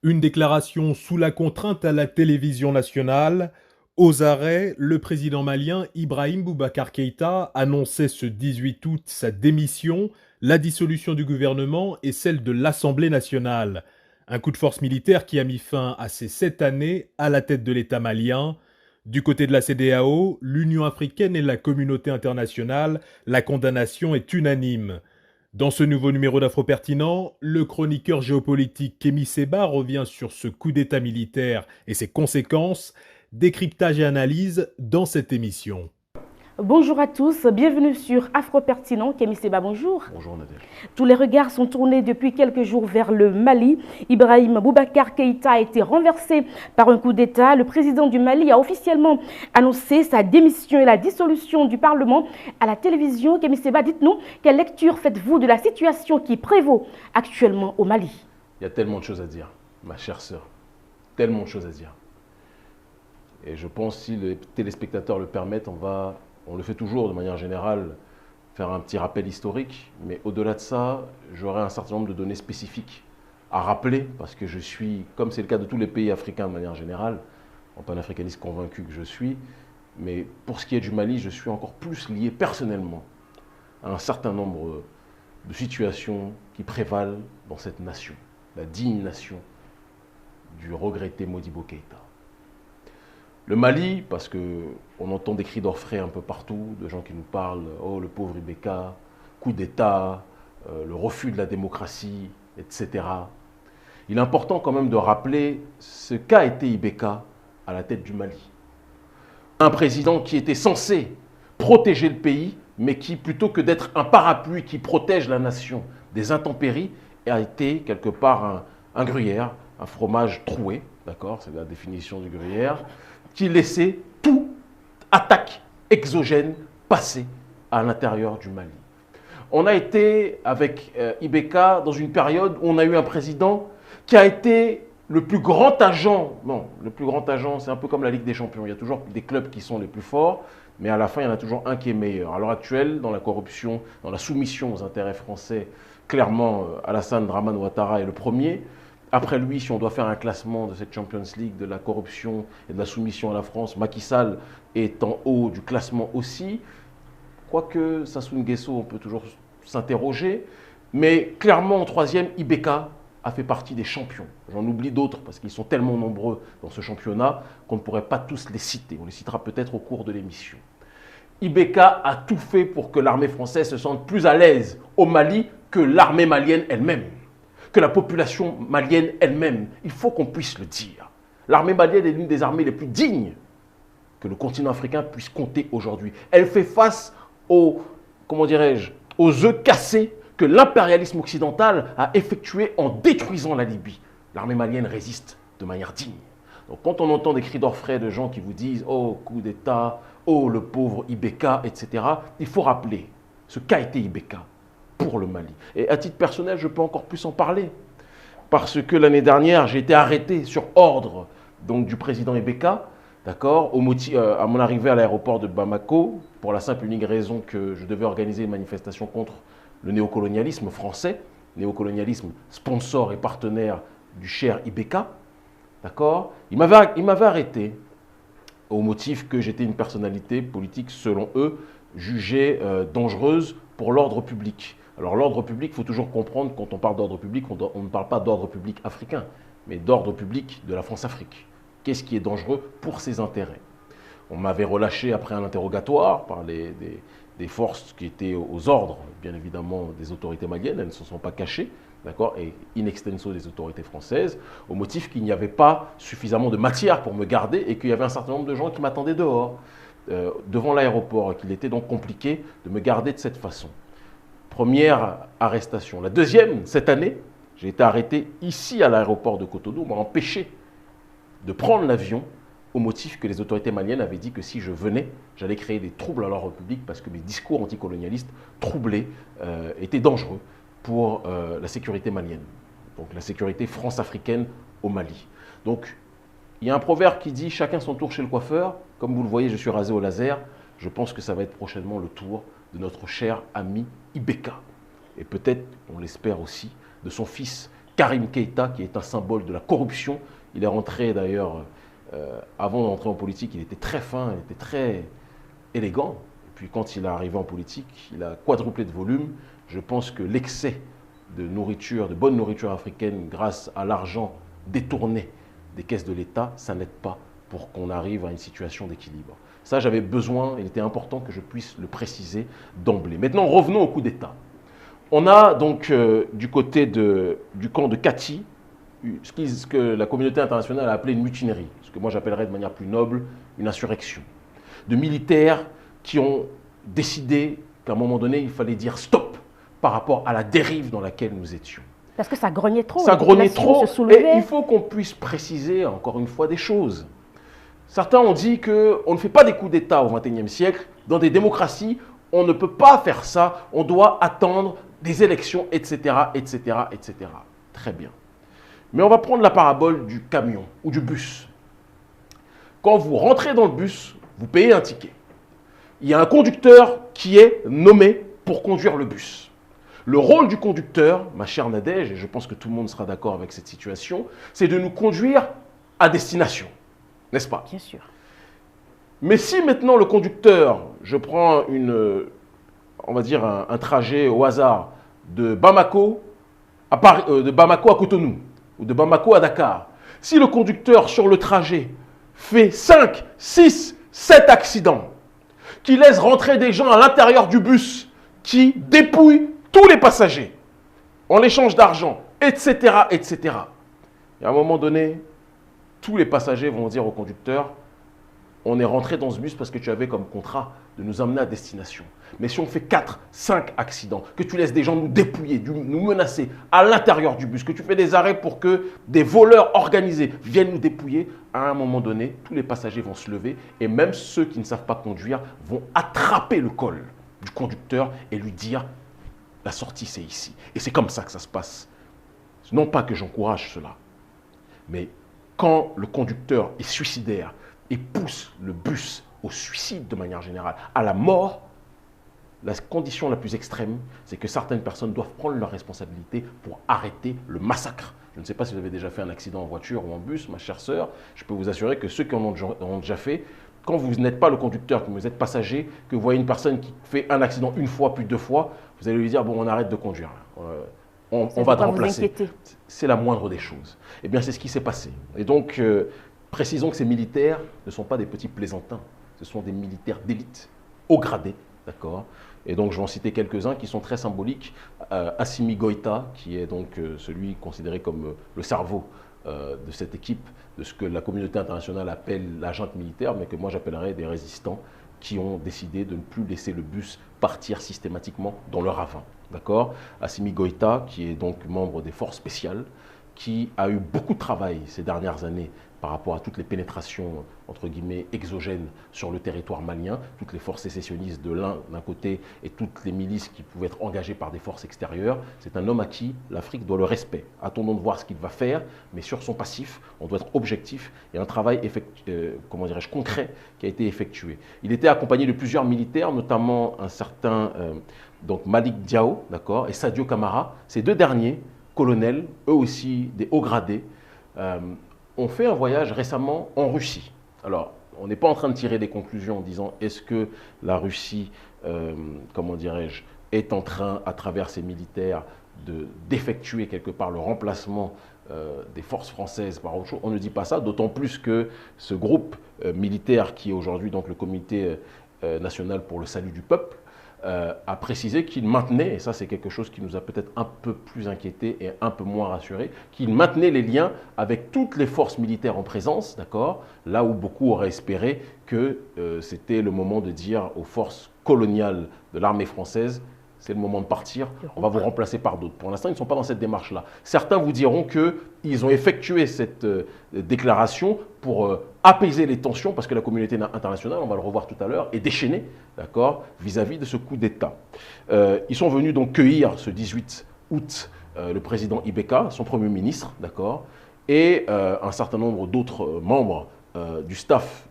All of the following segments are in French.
Une déclaration sous la contrainte à la télévision nationale. Aux arrêts, le président malien Ibrahim Boubacar Keïta annonçait ce 18 août sa démission, la dissolution du gouvernement et celle de l'Assemblée nationale. Un coup de force militaire qui a mis fin à ces 7 années à la tête de l'État malien. Du côté de la CEDEAO, l'Union africaine et la communauté internationale, la condamnation est unanime. Dans ce nouveau numéro d'Afro Pertinent, le chroniqueur géopolitique Kémy Séba revient sur ce coup d'État militaire et ses conséquences, décryptage et analyse dans cette émission. Bonjour à tous, bienvenue sur Afro Pertinent. Kémy Séba, bonjour. Bonjour Nadia. Tous les regards sont tournés depuis quelques jours vers le Mali. Ibrahim Boubacar Keïta a été renversé par un coup d'État. Le président du Mali a officiellement annoncé sa démission et la dissolution du Parlement à la télévision. Kémy Séba, dites-nous, quelle lecture faites-vous de la situation qui prévaut actuellement au Mali? Il y a tellement de choses à dire, ma chère sœur. Tellement de choses à dire. Et je pense, si les téléspectateurs le permettent, on le fait toujours de manière générale, faire un petit rappel historique. Mais au-delà de ça, j'aurai un certain nombre de données spécifiques à rappeler, parce que je suis, comme c'est le cas de tous les pays africains de manière générale, en panafricaniste convaincu que je suis, mais pour ce qui est du Mali, je suis encore plus lié personnellement à un certain nombre de situations qui prévalent dans cette nation, la digne nation du regretté Modibo Keïta. Le Mali, parce qu'on entend des cris d'orfraie un peu partout, de gens qui nous parlent « Oh, le pauvre Ibeka, coup d'État, le refus de la démocratie, etc. » Il est important quand même de rappeler ce qu'a été Ibeka à la tête du Mali. Un président qui était censé protéger le pays, mais qui, plutôt que d'être un parapluie qui protège la nation des intempéries, a été quelque part un gruyère, un fromage troué, d'accord, c'est la définition du gruyère, qui laissait toute attaque exogène passer à l'intérieur du Mali. On a été, avec Ibeka, dans une période où on a eu un président qui a été le plus grand agent. Non, le plus grand agent, c'est un peu comme la Ligue des Champions. Il y a toujours des clubs qui sont les plus forts, mais à la fin, il y en a toujours un qui est meilleur. À l'heure actuelle, dans la corruption, dans la soumission aux intérêts français, clairement, Alassane Dramane Ouattara est le premier. Après lui, si on doit faire un classement de cette Champions League, de la corruption et de la soumission à la France, Macky Sall est en haut du classement aussi. Quoique Sassou Nguesso, on peut toujours s'interroger. Mais clairement, en troisième, Ibeka a fait partie des champions. J'en oublie d'autres parce qu'ils sont tellement nombreux dans ce championnat qu'on ne pourrait pas tous les citer. On les citera peut-être au cours de l'émission. Ibeka a tout fait pour que l'armée française se sente plus à l'aise au Mali que l'armée malienne elle-même, que la population malienne elle-même. Il faut qu'on puisse le dire. L'armée malienne est l'une des armées les plus dignes que le continent africain puisse compter aujourd'hui. Elle fait face aux, comment dirais-je, aux œufs cassés que l'impérialisme occidental a effectués en détruisant la Libye. L'armée malienne résiste de manière digne. Donc quand on entend des cris d'orfraie de gens qui vous disent « Oh, coup d'État, oh, le pauvre Ibeka, etc. », il faut rappeler ce qu'a été Ibeka pour le Mali. Et à titre personnel, je peux encore plus en parler. Parce que l'année dernière, j'ai été arrêté sur ordre donc, du président Ibeka, d'accord, à mon arrivée à l'aéroport de Bamako, pour la simple et unique raison que je devais organiser une manifestation contre le néocolonialisme français, néocolonialisme sponsor et partenaire du cher Ibeka, d'accord. Il m'avait arrêté au motif que j'étais une personnalité politique, selon eux, jugée dangereuse pour l'ordre public. Alors l'ordre public, il faut toujours comprendre, quand on parle d'ordre public, on ne parle pas d'ordre public africain, mais d'ordre public de la France-Afrique. Qu'est-ce qui est dangereux pour ses intérêts? On m'avait relâché après un interrogatoire par des forces qui étaient aux ordres, bien évidemment, des autorités maliennes. Elles ne se sont pas cachées, d'accord, et in extenso des autorités françaises, au motif qu'il n'y avait pas suffisamment de matière pour me garder et qu'il y avait un certain nombre de gens qui m'attendaient dehors, devant l'aéroport, et qu'il était donc compliqué de me garder de cette façon. Première arrestation. La deuxième, cette année, j'ai été arrêté ici à l'aéroport de Cotonou. On m'a empêché de prendre l'avion au motif que les autorités maliennes avaient dit que si je venais, j'allais créer des troubles à l'ordre public parce que mes discours anticolonialistes troublés étaient dangereux pour la sécurité malienne, donc la sécurité france-africaine au Mali. Donc, il y a un proverbe qui dit « chacun son tour chez le coiffeur ». Comme vous le voyez, je suis rasé au laser. Je pense que ça va être prochainement le tour de notre cher ami Ibeka. Et peut-être, on l'espère aussi, de son fils Karim Keïta, qui est un symbole de la corruption. Il est rentré d'ailleurs, avant d'entrer en politique, il était très fin, il était très élégant. Et puis quand il est arrivé en politique, il a quadruplé de volume. Je pense que l'excès de nourriture, de bonne nourriture africaine, grâce à l'argent détourné des caisses de l'État, ça n'aide pas pour qu'on arrive à une situation d'équilibre. Ça, j'avais besoin, il était important que je puisse le préciser d'emblée. Maintenant, revenons au coup d'État. On a donc du côté du camp de Kati, ce que la communauté internationale a appelé une mutinerie, ce que moi j'appellerais de manière plus noble une insurrection. De militaires qui ont décidé qu'à un moment donné, il fallait dire stop par rapport à la dérive dans laquelle nous étions. Parce que ça grognait trop. Ça grognait trop et il faut qu'on puisse préciser encore une fois des choses. Certains ont dit qu'on ne fait pas des coups d'État au XXIe siècle. Dans des démocraties, on ne peut pas faire ça. On doit attendre des élections, etc., etc., etc. Très bien. Mais on va prendre la parabole du camion ou du bus. Quand vous rentrez dans le bus, vous payez un ticket. Il y a un conducteur qui est nommé pour conduire le bus. Le rôle du conducteur, ma chère Nadège, et je pense que tout le monde sera d'accord avec cette situation, c'est de nous conduire à destination. N'est-ce pas? Bien sûr. Mais si maintenant le conducteur, je prends on va dire un trajet au hasard de Bamako à Cotonou ou de Bamako à Dakar, si le conducteur sur le trajet fait 5, 6, 7 accidents, qui laisse rentrer des gens à l'intérieur du bus, qui dépouillent tous les passagers en échange d'argent, etc., etc. Et à un moment donné, tous les passagers vont dire au conducteur, on est rentré dans ce bus parce que tu avais comme contrat de nous emmener à destination. Mais si on fait 4, 5 accidents, que tu laisses des gens nous dépouiller, nous menacer à l'intérieur du bus, que tu fais des arrêts pour que des voleurs organisés viennent nous dépouiller, à un moment donné, tous les passagers vont se lever et même ceux qui ne savent pas conduire vont attraper le col du conducteur et lui dire « la sortie c'est ici ». Et c'est comme ça que ça se passe. Non pas que j'encourage cela, mais quand le conducteur est suicidaire et pousse le bus au suicide de manière générale, à la mort, la condition la plus extrême, c'est que certaines personnes doivent prendre leurs responsabilités pour arrêter le massacre. Je ne sais pas si vous avez déjà fait un accident en voiture ou en bus, ma chère sœur, je peux vous assurer que ceux qui en ont déjà fait, quand vous n'êtes pas le conducteur, que vous êtes passager, que vous voyez une personne qui fait un accident une fois, puis 2 fois, vous allez lui dire, bon, on arrête de conduire. On va te remplacer. C'est la moindre des choses. Eh bien, c'est ce qui s'est passé. Et donc, précisons que ces militaires ne sont pas des petits plaisantins. Ce sont des militaires d'élite, haut gradés, d'accord? Et donc, je vais en citer quelques-uns qui sont très symboliques. Assimi Goïta, qui est donc celui considéré comme le cerveau de cette équipe, de ce que la communauté internationale appelle la junte militaire, mais que moi j'appellerais des résistants qui ont décidé de ne plus laisser le bus partir systématiquement dans le ravin. D'accord? Assimi Goïta, qui est donc membre des forces spéciales, qui a eu beaucoup de travail ces dernières années par rapport à toutes les pénétrations, entre guillemets, exogènes sur le territoire malien, toutes les forces sécessionnistes de l'un d'un côté et toutes les milices qui pouvaient être engagées par des forces extérieures. C'est un homme à qui l'Afrique doit le respect. Attendons de voir ce qu'il va faire, mais sur son passif, on doit être objectif et un travail concret qui a été effectué. Il était accompagné de plusieurs militaires, notamment un certain donc Malik Diao, d'accord, et Sadio Camara. Ces 2 derniers, colonels, eux aussi des hauts gradés, ont fait un voyage récemment en Russie. Alors, on n'est pas en train de tirer des conclusions en disant est-ce que la Russie, est en train, à travers ses militaires, d'effectuer quelque part le remplacement des forces françaises par autre chose. On ne dit pas ça, d'autant plus que ce groupe militaire qui est aujourd'hui donc le Comité national pour le salut du peuple, a précisé qu'il maintenait, et ça c'est quelque chose qui nous a peut-être un peu plus inquiétés et un peu moins rassurés, qu'il maintenait les liens avec toutes les forces militaires en présence, d'accord, là où beaucoup auraient espéré que c'était le moment de dire aux forces coloniales de l'armée française, c'est le moment de partir, on va vous remplacer par d'autres. Pour l'instant, ils ne sont pas dans cette démarche-là. Certains vous diront qu'ils ont effectué cette déclaration pour apaiser les tensions, parce que la communauté internationale, on va le revoir tout à l'heure, est déchaînée, d'accord, vis-à-vis de ce coup d'État. Ils sont venus donc cueillir ce 18 août le président Ibeka, son Premier ministre, d'accord, et un certain nombre d'autres membres du staff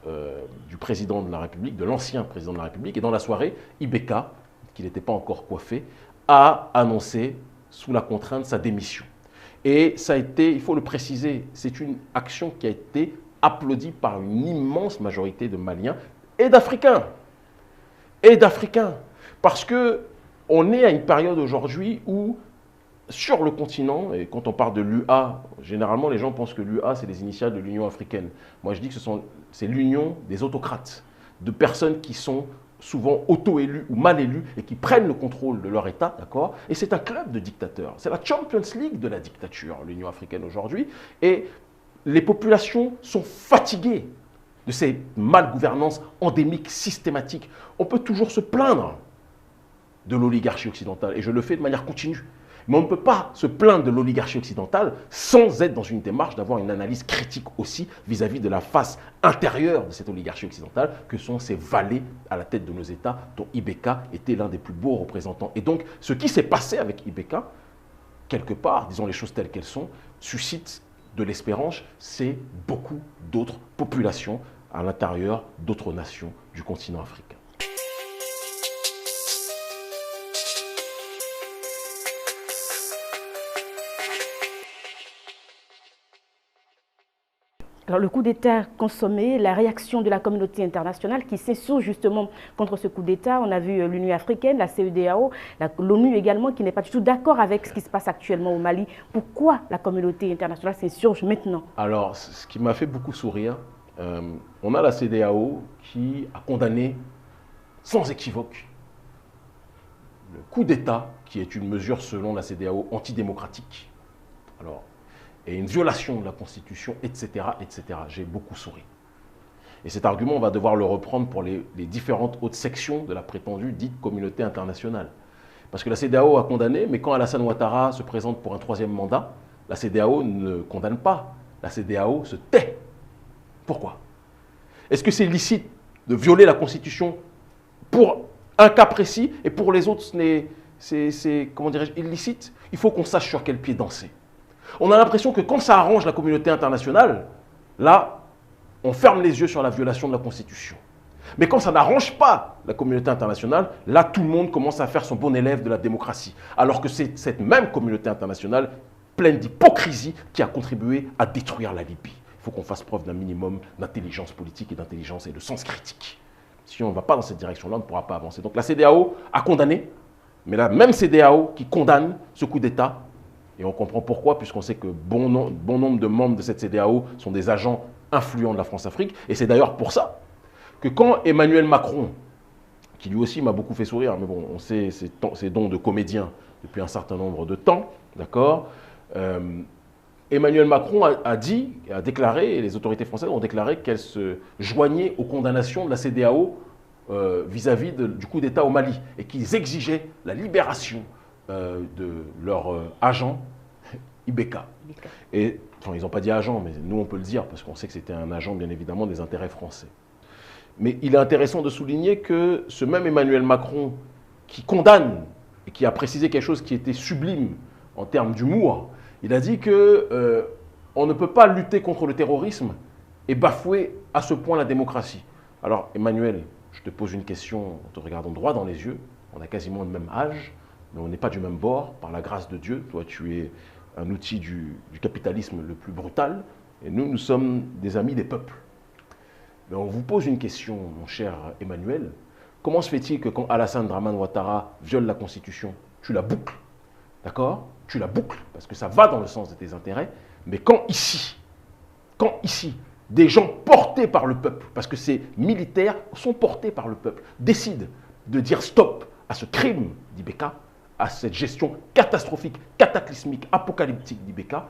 du président de la République, de l'ancien président de la République. Et dans la soirée, Ibeka, qui n'était pas encore coiffé, a annoncé sous la contrainte sa démission. Et ça a été, il faut le préciser, c'est une action qui a été applaudie par une immense majorité de Maliens et d'Africains. Et d'Africains. Parce qu'on est à une période aujourd'hui où, sur le continent, et quand on parle de l'UA, généralement les gens pensent que l'UA c'est les initiales de l'Union africaine. Moi je dis que c'est l'union des autocrates, de personnes qui sont souvent auto-élus ou mal élus et qui prennent le contrôle de leur État, d'accord? Et c'est un club de dictateurs. C'est la Champions League de la dictature, l'Union africaine aujourd'hui. Et les populations sont fatiguées de ces malgouvernances endémiques, systématiques. On peut toujours se plaindre de l'oligarchie occidentale, et je le fais de manière continue. Mais on ne peut pas se plaindre de l'oligarchie occidentale sans être dans une démarche d'avoir une analyse critique aussi vis-à-vis de la face intérieure de cette oligarchie occidentale, que sont ces valets à la tête de nos États, dont Ibeka était l'un des plus beaux représentants. Et donc, ce qui s'est passé avec Ibeka, quelque part, disons les choses telles qu'elles sont, suscite de l'espérance, c'est beaucoup d'autres populations à l'intérieur d'autres nations du continent africain. Alors, le coup d'État consommé, la réaction de la communauté internationale qui s'insurge justement contre ce coup d'État. On a vu l'Union africaine, la CEDEAO, l'ONU également, qui n'est pas du tout d'accord avec ce qui se passe actuellement au Mali. Pourquoi la communauté internationale s'insurge maintenant? Alors, ce qui m'a fait beaucoup sourire, on a la CEDEAO qui a condamné sans équivoque le coup d'État, qui est une mesure selon la CEDEAO antidémocratique. Alors, et une violation de la Constitution, etc., etc. J'ai beaucoup souri. Et cet argument, on va devoir le reprendre pour les différentes hautes sections de la prétendue dite communauté internationale. Parce que la CEDEAO a condamné, mais quand Alassane Ouattara se présente pour un troisième mandat, la CEDEAO ne condamne pas. La CEDEAO se tait. Pourquoi? Est-ce que c'est licite de violer la Constitution pour un cas précis et pour les autres, c'est comment dirais-je, illicite? Il faut qu'on sache sur quel pied danser. On a l'impression que quand ça arrange la communauté internationale, là, on ferme les yeux sur la violation de la Constitution. Mais quand ça n'arrange pas la communauté internationale, là, tout le monde commence à faire son bon élève de la démocratie. Alors que c'est cette même communauté internationale, pleine d'hypocrisie, qui a contribué à détruire la Libye. Il faut qu'on fasse preuve d'un minimum d'intelligence politique et d'intelligence et de sens critique. Si on ne va pas dans cette direction-là, on ne pourra pas avancer. Donc la CEDEAO a condamné, mais la même CEDEAO qui condamne ce coup d'État. Et on comprend pourquoi, puisqu'on sait que bon nombre de membres de cette CEDEAO sont des agents influents de la France-Afrique. Et c'est d'ailleurs pour ça que quand Emmanuel Macron, qui lui aussi m'a beaucoup fait sourire, mais bon, on sait ses dons de comédien depuis un certain nombre de temps, d'accord, Emmanuel Macron a déclaré, et les autorités françaises ont déclaré qu'elles se joignaient aux condamnations de la CEDEAO vis-à-vis du coup d'État au Mali, et qu'ils exigeaient la libération de leur agent Ibeka. Et enfin, ils n'ont pas dit agent, mais nous on peut le dire parce qu'on sait que c'était un agent bien évidemment des intérêts français. Mais il est intéressant de souligner que ce même Emmanuel Macron qui condamne et qui a précisé quelque chose qui était sublime en termes d'humour, il a dit que on ne peut pas lutter contre le terrorisme et bafouer à ce point la démocratie. Alors Emmanuel, je te pose une question en te regardant droit dans les yeux, on a quasiment le même âge, mais on n'est pas du même bord, par la grâce de Dieu. Toi, tu es un outil du capitalisme le plus brutal, et nous, nous sommes des amis des peuples. Mais on vous pose une question, mon cher Emmanuel. Comment se fait-il que quand Alassane Dramane Ouattara viole la Constitution, tu la boucles, d'accord? Tu la boucles, parce que ça va dans le sens de tes intérêts, mais quand ici, des gens portés par le peuple, parce que ces militaires sont portés par le peuple, décident de dire stop à ce crime d'Ibeka, à cette gestion catastrophique, cataclysmique, apocalyptique d'Ibeka,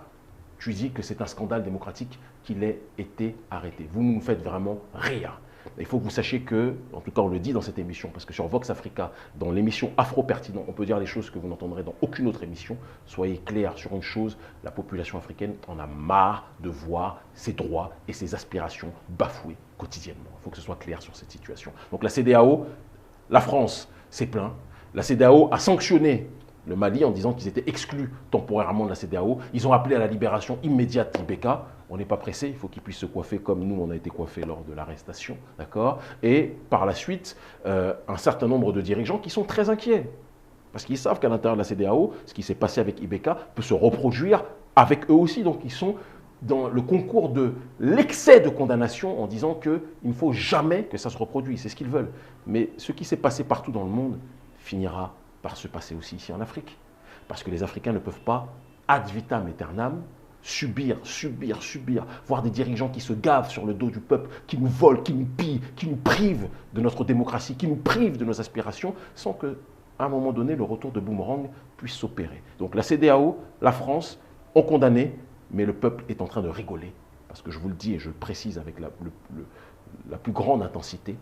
tu dis que c'est un scandale démocratique qu'il ait été arrêté. Vous nous faites vraiment rire. Il faut que vous sachiez que, en tout cas on le dit dans cette émission, parce que sur Vox Africa, dans l'émission Afro-Pertinent, on peut dire des choses que vous n'entendrez dans aucune autre émission. Soyez clairs sur une chose, la population africaine en a marre de voir ses droits et ses aspirations bafoués quotidiennement. Il faut que ce soit clair sur cette situation. Donc la CEDEAO, la France s'est plaint. La CEDEAO a sanctionné le Mali en disant qu'ils étaient exclus temporairement de la CEDEAO. Ils ont appelé à la libération immédiate d'Ibeka. On n'est pas pressé, il faut qu'ils puissent se coiffer comme nous, on a été coiffés lors de l'arrestation. D'accord ? Et par la suite, un certain nombre de dirigeants qui sont très inquiets. Parce qu'ils savent qu'à l'intérieur de la CEDEAO, ce qui s'est passé avec Ibeka peut se reproduire avec eux aussi. Donc ils sont dans le concours de l'excès de condamnation en disant qu'il ne faut jamais que ça se reproduise. C'est ce qu'ils veulent. Mais ce qui s'est passé partout dans le monde finira par se passer aussi ici en Afrique. Parce que les Africains ne peuvent pas, ad vitam aeternam, subir, voir des dirigeants qui se gavent sur le dos du peuple, qui nous volent, qui nous pillent, qui nous privent de notre démocratie, qui nous privent de nos aspirations, sans qu'à un moment donné, le retour de boomerang puisse s'opérer. Donc la CEDEAO, la France ont condamné, mais le peuple est en train de rigoler. Parce que je vous le dis et je le précise avec la plus grande intensité,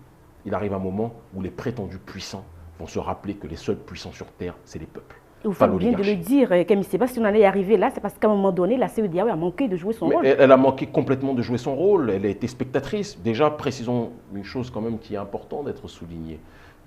il arrive un moment où les prétendus puissants vont se rappeler que les seuls puissants sur Terre, c'est les peuples. Vous faites bien de le dire, Camille Seba, si on en est arrivé là, c'est parce qu'à un moment donné, la CEDEAO a manqué de jouer son rôle. Elle a manqué complètement de jouer son rôle, elle a été spectatrice. Déjà, précisons une chose quand même qui est importante d'être soulignée.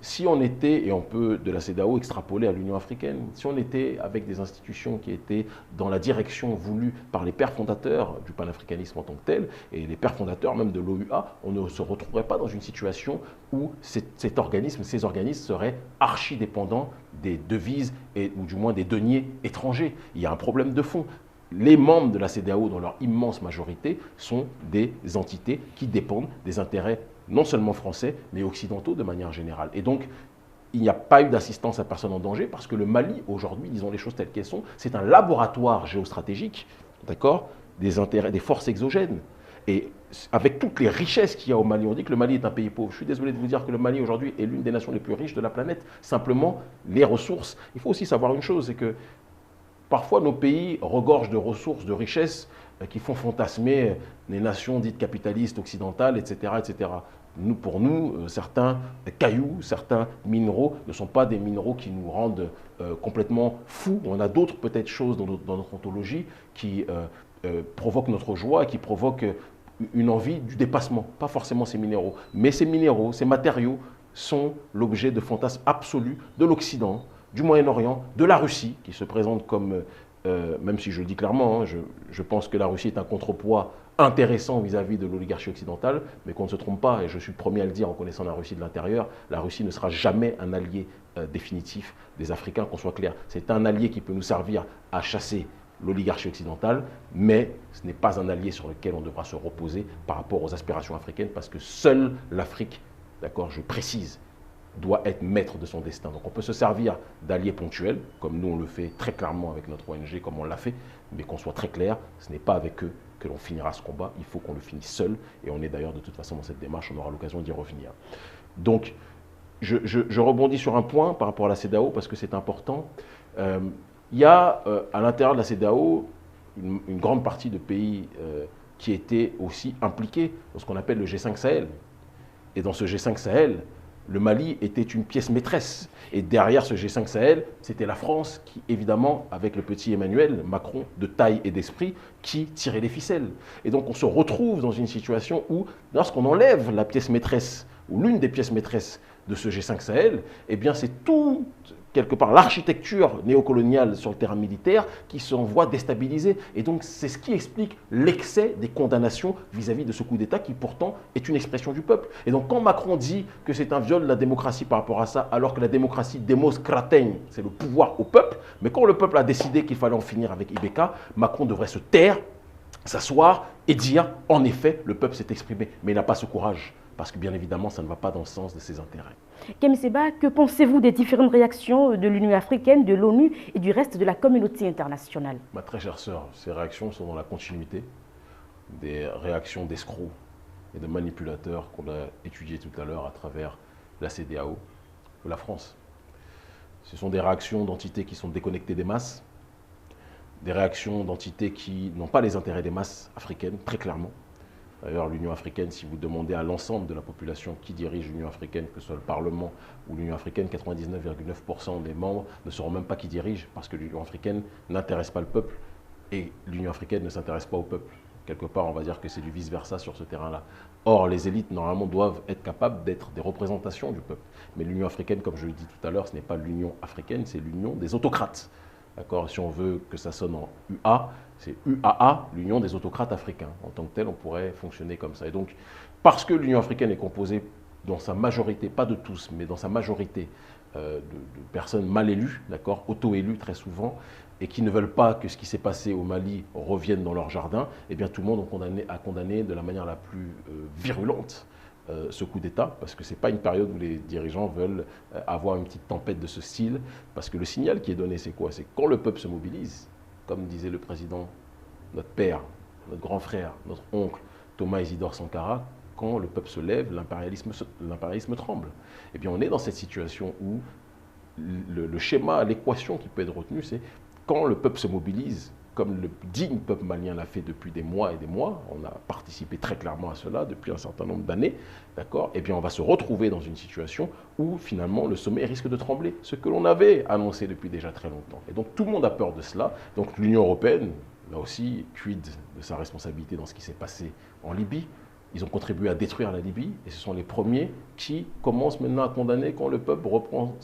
Si on était, et on peut de la CEDEAO extrapoler à l'Union africaine, si on était avec des institutions qui étaient dans la direction voulue par les pères fondateurs du panafricanisme en tant que tel, et les pères fondateurs même de l'OUA, on ne se retrouverait pas dans une situation où ces organismes seraient archi-dépendants des devises, ou du moins des deniers étrangers. Il y a un problème de fond. Les membres de la CEDEAO, dans leur immense majorité, sont des entités qui dépendent des intérêts non seulement français, mais occidentaux de manière générale. Et donc, il n'y a pas eu d'assistance à personne en danger parce que le Mali, aujourd'hui, disons les choses telles qu'elles sont, c'est un laboratoire géostratégique, d'accord, des intérêts, des forces exogènes. Et avec toutes les richesses qu'il y a au Mali, on dit que le Mali est un pays pauvre. Je suis désolé de vous dire que le Mali, aujourd'hui, est l'une des nations les plus riches de la planète. Simplement, les ressources. Il faut aussi savoir une chose, c'est que parfois, nos pays regorgent de ressources, de richesses qui font fantasmer les nations dites capitalistes occidentales, etc. etc. Pour nous, certains cailloux, certains minéraux ne sont pas des minéraux qui nous rendent complètement fous. On a d'autres peut-être choses dans notre ontologie qui provoquent notre joie, qui provoquent une envie du dépassement. Pas forcément ces minéraux. Mais ces minéraux, ces matériaux sont l'objet de fantasmes absolus de l'Occident, du Moyen-Orient, de la Russie, qui se présente comme, même si je le dis clairement, hein, je pense que la Russie est un contrepoids intéressant vis-à-vis de l'oligarchie occidentale, mais qu'on ne se trompe pas, et je suis le premier à le dire en connaissant la Russie de l'intérieur, la Russie ne sera jamais un allié définitif des Africains, qu'on soit clair. C'est un allié qui peut nous servir à chasser l'oligarchie occidentale, mais ce n'est pas un allié sur lequel on devra se reposer par rapport aux aspirations africaines, parce que seule l'Afrique, d'accord, je précise, doit être maître de son destin. Donc on peut se servir d'alliés ponctuels, comme nous on le fait très clairement avec notre ONG, comme on l'a fait, mais qu'on soit très clair, ce n'est pas avec eux que l'on finira ce combat, il faut qu'on le finisse seul, et on est d'ailleurs de toute façon dans cette démarche, on aura l'occasion d'y revenir. Donc je rebondis sur un point par rapport à la CEDEAO, parce que c'est important. Il y a à l'intérieur de la CEDEAO une grande partie de pays qui étaient aussi impliqués dans ce qu'on appelle le G5 Sahel. Et dans ce G5 Sahel, le Mali était une pièce maîtresse. Et derrière ce G5 Sahel, c'était la France qui, évidemment, avec le petit Emmanuel Macron, de taille et d'esprit, qui tirait les ficelles. Et donc on se retrouve dans une situation où, lorsqu'on enlève la pièce maîtresse, ou l'une des pièces maîtresses de ce G5 Sahel, eh bien c'est tout, quelque part, l'architecture néocoloniale sur le terrain militaire qui s'en voit déstabilisée. Et donc c'est ce qui explique l'excès des condamnations vis-à-vis de ce coup d'État qui pourtant est une expression du peuple. Et donc quand Macron dit que c'est un viol de la démocratie par rapport à ça, alors que la démocratie demos kraten, c'est le pouvoir au peuple, mais quand le peuple a décidé qu'il fallait en finir avec Ibeka, Macron devrait se taire, s'asseoir et dire en effet le peuple s'est exprimé. Mais il n'a pas ce courage. Parce que bien évidemment, ça ne va pas dans le sens de ses intérêts. Camille Seba, que pensez-vous des différentes réactions de l'Union africaine, de l'ONU et du reste de la communauté internationale? Ma très chère sœur, ces réactions sont dans la continuité des réactions d'escrocs et de manipulateurs qu'on a étudiées tout à l'heure à travers la CEDEAO ou la France. Ce sont des réactions d'entités qui sont déconnectées des masses, des réactions d'entités qui n'ont pas les intérêts des masses africaines, très clairement. D'ailleurs, l'Union africaine, si vous demandez à l'ensemble de la population qui dirige l'Union africaine, que ce soit le Parlement ou l'Union africaine, 99,9% des membres ne sauront même pas qui dirige, parce que l'Union africaine n'intéresse pas le peuple et l'Union africaine ne s'intéresse pas au peuple. Quelque part, on va dire que c'est du vice-versa sur ce terrain-là. Or, les élites, normalement, doivent être capables d'être des représentations du peuple. Mais l'Union africaine, comme je l'ai dit tout à l'heure, ce n'est pas l'Union africaine, c'est l'Union des autocrates. D'accord? Si on veut que ça sonne en UA, c'est UAA, l'Union des autocrates africains. En tant que tel, on pourrait fonctionner comme ça. Et donc, parce que l'Union africaine est composée dans sa majorité, pas de tous, mais dans sa majorité de personnes mal élues, d'accord, auto-élues très souvent, et qui ne veulent pas que ce qui s'est passé au Mali revienne dans leur jardin, eh bien tout le monde a condamné de la manière la plus virulente ce coup d'État, parce que ce n'est pas une période où les dirigeants veulent avoir une petite tempête de ce style, parce que le signal qui est donné, c'est quoi? C'est quand le peuple se mobilise, comme disait le président, notre père, notre grand frère, notre oncle, Thomas Isidore Sankara, quand le peuple se lève, l'impérialisme tremble. Et bien on est dans cette situation où le schéma, l'équation qui peut être retenue, c'est quand le peuple se mobilise, comme le digne peuple malien l'a fait depuis des mois et des mois, on a participé très clairement à cela depuis un certain nombre d'années, d'accord? Eh bien on va se retrouver dans une situation où finalement le sommet risque de trembler, ce que l'on avait annoncé depuis déjà très longtemps. Et donc tout le monde a peur de cela, donc l'Union européenne, là aussi, quid de sa responsabilité dans ce qui s'est passé en Libye. Ils ont contribué à détruire la Libye et ce sont les premiers qui commencent maintenant à condamner quand le peuple reprend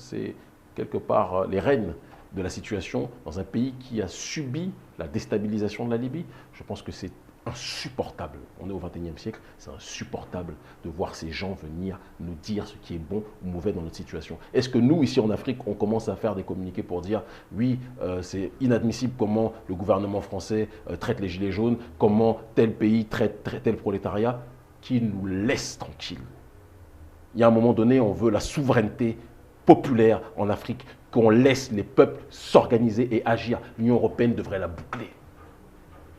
quelque part les rênes de la situation dans un pays qui a subi la déstabilisation de la Libye. Je pense que c'est insupportable. On est au XXIe siècle, c'est insupportable de voir ces gens venir nous dire ce qui est bon ou mauvais dans notre situation. Est-ce que nous, ici en Afrique, on commence à faire des communiqués pour dire oui, c'est inadmissible comment le gouvernement français traite les gilets jaunes, comment tel pays traite tel prolétariat, qui nous laisse tranquilles. Il y a un moment donné, on veut la souveraineté populaire en Afrique, qu'on laisse les peuples s'organiser et agir. L'Union européenne devrait la boucler.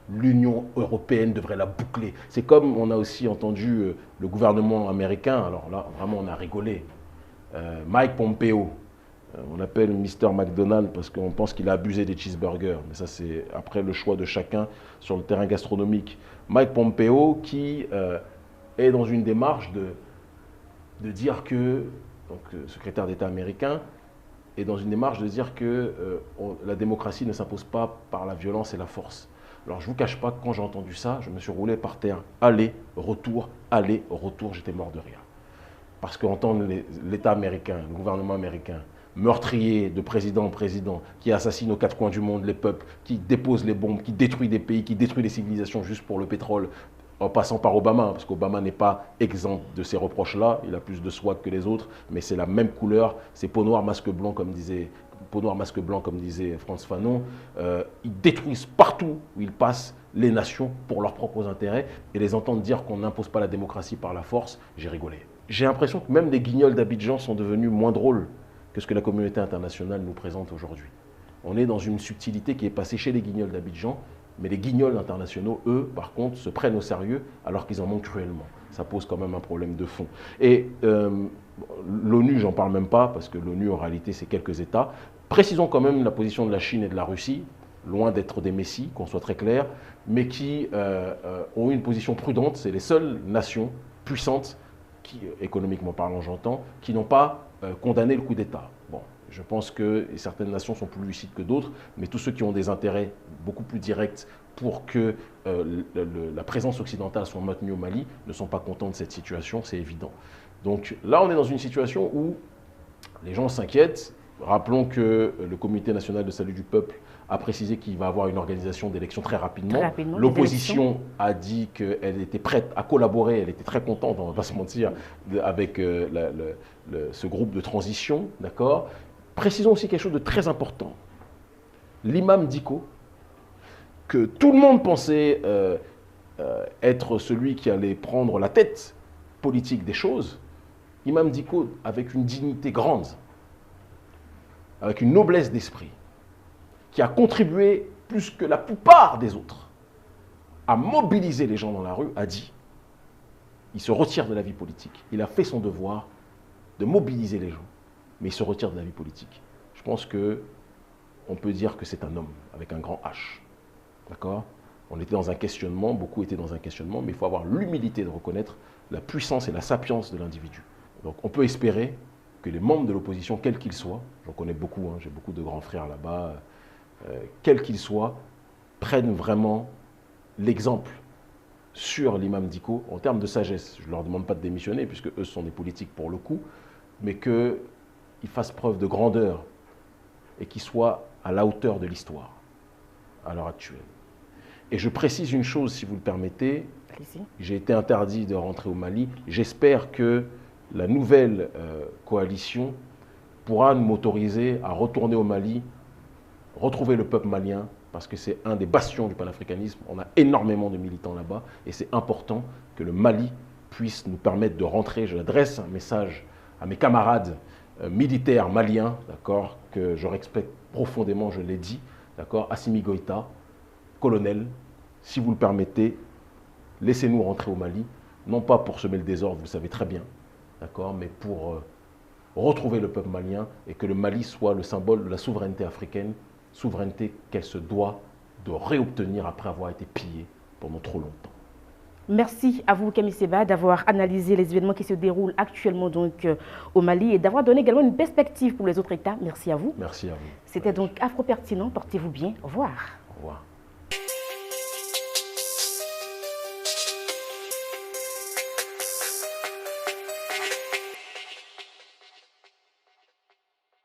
L'Union européenne devrait la boucler. C'est comme on a aussi entendu le gouvernement américain, alors là, vraiment, on a rigolé. Mike Pompeo, on l'appelle Mr. McDonald parce qu'on pense qu'il a abusé des cheeseburgers. Mais ça, c'est après le choix de chacun sur le terrain gastronomique. Mike Pompeo qui est dans une démarche de dire que, donc secrétaire d'État américain, est dans une démarche de dire que la démocratie ne s'impose pas par la violence et la force. Alors je ne vous cache pas que quand j'ai entendu ça, je me suis roulé par terre. Aller, retour, j'étais mort de rire. Parce qu'entendre l'État américain, le gouvernement américain, meurtrier de président en président, qui assassine aux quatre coins du monde les peuples, qui dépose les bombes, qui détruit des pays, qui détruit les civilisations juste pour le pétrole, en passant par Obama, parce qu'Obama n'est pas exempt de ces reproches-là, il a plus de swag que les autres, mais c'est la même couleur, c'est peau noire, masque blanc, comme disait Frantz Fanon. Ils détruisent partout où ils passent les nations pour leurs propres intérêts, et les entendre dire qu'on n'impose pas la démocratie par la force, j'ai rigolé. J'ai l'impression que même les guignols d'Abidjan sont devenus moins drôles que ce que la communauté internationale nous présente aujourd'hui. On est dans une subtilité qui est passée chez les guignols d'Abidjan, mais les guignols internationaux, eux, par contre, se prennent au sérieux alors qu'ils en manquent cruellement. Ça pose quand même un problème de fond. Et l'ONU, j'en parle même pas, parce que l'ONU, en réalité, c'est quelques États. Précisons quand même la position de la Chine et de la Russie, loin d'être des messies, qu'on soit très clair, mais qui ont une position prudente. C'est les seules nations puissantes, qui, économiquement parlant, j'entends, qui n'ont pas condamné le coup d'État. Bon. Je pense que certaines nations sont plus lucides que d'autres, mais tous ceux qui ont des intérêts beaucoup plus directs pour que la présence occidentale soit maintenue au Mali ne sont pas contents de cette situation, c'est évident. Donc là, on est dans une situation où les gens s'inquiètent. Rappelons que le Comité national de salut du peuple a précisé qu'il va avoir une organisation d'élections très rapidement. L'opposition a dit qu'elle était prête à collaborer, elle était très contente, on ne va pas se mentir, avec ce groupe de transition, d'accord ? Précisons aussi quelque chose de très important. L'imam Dicko, que tout le monde pensait être celui qui allait prendre la tête politique des choses, Imam Dicko, avec une dignité grande, avec une noblesse d'esprit, qui a contribué plus que la plupart des autres à mobiliser les gens dans la rue, a dit, il se retire de la vie politique. Il a fait son devoir de mobiliser les gens, mais il se retire de la vie politique. Je pense qu'on peut dire que c'est un homme avec un grand H. D'accord ? On était dans un questionnement, beaucoup étaient dans un questionnement, mais il faut avoir l'humilité de reconnaître la puissance et la sapience de l'individu. Donc on peut espérer que les membres de l'opposition, quels qu'ils soient, j'en connais beaucoup, hein, j'ai beaucoup de grands frères là-bas, quels qu'ils soient, prennent vraiment l'exemple sur l'imam Dicko en termes de sagesse. Je ne leur demande pas de démissionner, puisque eux sont des politiques pour le coup, mais qu'ils fassent preuve de grandeur et qu'ils soient à la hauteur de l'histoire à l'heure actuelle. Et je précise une chose, si vous le permettez, j'ai été interdit de rentrer au Mali. J'espère que la nouvelle coalition pourra m'autoriser à retourner au Mali retrouver le peuple malien, parce que c'est un des bastions du panafricanisme. On a énormément de militants là-bas et c'est important que le Mali puisse nous permettre de rentrer. Je adresse un message à mes camarades militaires maliens, d'accord, que je respecte profondément, je l'ai dit, d'accord, Assimi Goïta, colonel, si vous le permettez, laissez-nous rentrer au Mali, non pas pour semer le désordre, vous le savez très bien, d'accord, mais pour retrouver le peuple malien et que le Mali soit le symbole de la souveraineté africaine, souveraineté qu'elle se doit de réobtenir après avoir été pillée pendant trop longtemps. Merci à vous, Kemi Seba, d'avoir analysé les événements qui se déroulent actuellement donc, au Mali et d'avoir donné également une perspective pour les autres États. Merci à vous. Merci à vous. C'était donc Afro Pertinent. Portez-vous bien. Au revoir. Au revoir.